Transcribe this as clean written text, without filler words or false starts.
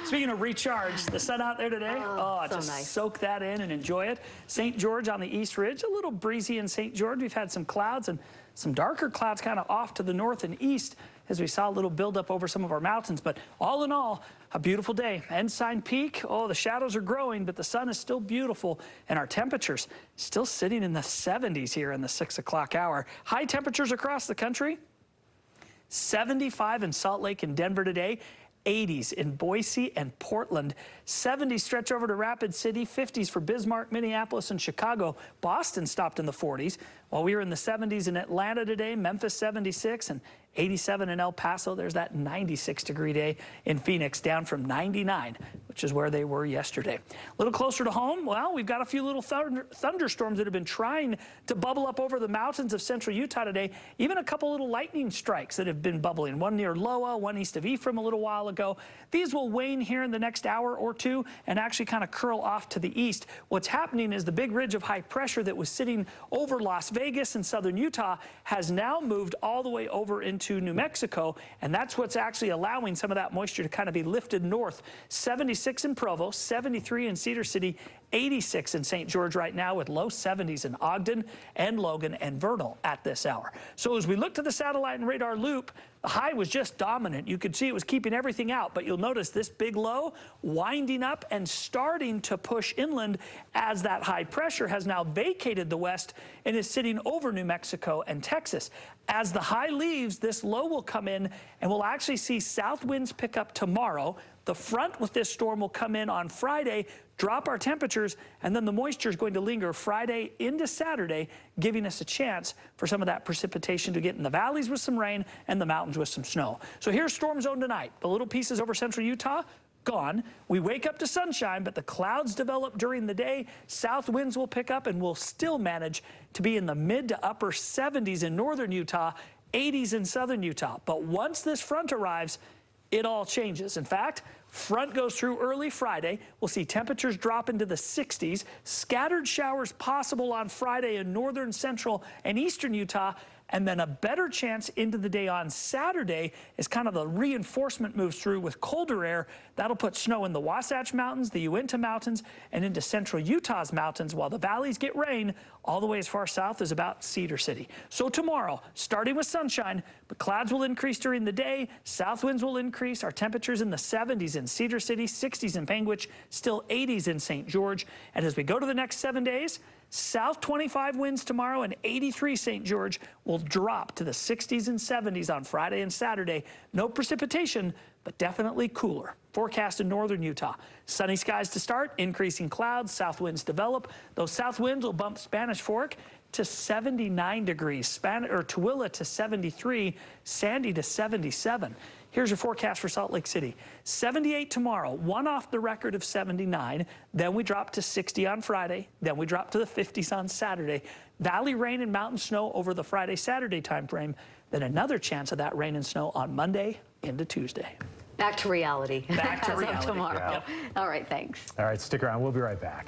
Speaking of recharge, the sun out there today, so just nice. soak that in and enjoy it. St. George on the East Ridge, a little breezy in St. George. We've had some clouds and some darker clouds kind of off to the north and east as we saw a little buildup over some of our mountains. But all in all, a beautiful day. Ensign Peak, the shadows are growing, but the sun is still beautiful, and our temperatures still sitting in the 70s here in the 6 o'clock hour. High temperatures across the country. 75 in Salt Lake and Denver today. 80s in Boise and Portland. 70s stretch over to Rapid City. 50s for Bismarck, Minneapolis, and Chicago. Boston stopped in the 40s. While we were in the 70s in Atlanta today, Memphis 76 and 87 in El Paso. There's that 96-degree day in Phoenix, down from 99, which is where they were yesterday. A little closer to home, well, we've got a few little thunderstorms that have been trying to bubble up over the mountains of central Utah today. Even a couple little lightning strikes that have been bubbling. One near Loa, one east of Ephraim a little while ago. These will wane here in the next hour or two and actually kind of curl off to the east. What's happening is the big ridge of high pressure that was sitting over Las Vegas and southern Utah has now moved all the way over into New Mexico, and that's what's actually allowing some of that moisture to kind of be lifted north. 76 in Provo, 73 in Cedar City, 86 in St. George right now, with low 70s in Ogden and Logan and Vernal at this hour. So as we look to the satellite and radar loop, the high was just dominant. You could see it was keeping everything out, but you'll notice this big low winding up and starting to push inland as that high pressure has now vacated the west and is sitting over New Mexico and Texas. As the high leaves, this low will come in, and we'll actually see south winds pick up tomorrow. The front with this storm will come in on Friday, drop our temperatures, and then the moisture is going to linger Friday into Saturday, giving us a chance for some of that precipitation to get in the valleys with some rain and the mountains with some snow. So here's storm zone tonight. The little pieces over central Utah, gone. We wake up to sunshine, but the clouds develop during the day. South winds will pick up, and we'll still manage to be in the mid to upper 70s in northern Utah, 80s in southern Utah. But once this front arrives, it all changes. In fact, front goes through early Friday. We'll see temperatures drop into the 60s. Scattered showers possible on Friday in northern, central, and eastern Utah. And then a better chance into the day on Saturday as kind of the reinforcement moves through with colder air. That'll put snow in the Wasatch Mountains, the Uinta Mountains, and into central Utah's mountains, while the valleys get rain all the way as far south as about Cedar City. So tomorrow, starting with sunshine, but clouds will increase during the day. South winds will increase. Our temperatures in the 70s in Cedar City, 60s in Panguitch, still 80s in St. George. And as we go to the next 7 days, south 25 winds tomorrow and 83 St. George will drop to the 60s and 70s on Friday and Saturday. No precipitation, but definitely cooler. Forecast in northern Utah. Sunny skies to start, increasing clouds, south winds develop. Those south winds will bump Spanish Fork to 79 degrees, Tooele to 73, Sandy to 77. Here's your forecast for Salt Lake City. 78 tomorrow, one off the record of 79. Then we drop to 60 on Friday. Then we drop to the 50s on Saturday. Valley rain and mountain snow over the Friday-Saturday time frame. Then another chance of that rain and snow on Monday into Tuesday. Back to reality. Back to reality. Tomorrow. Yep. All right, thanks. All right, stick around. We'll be right back.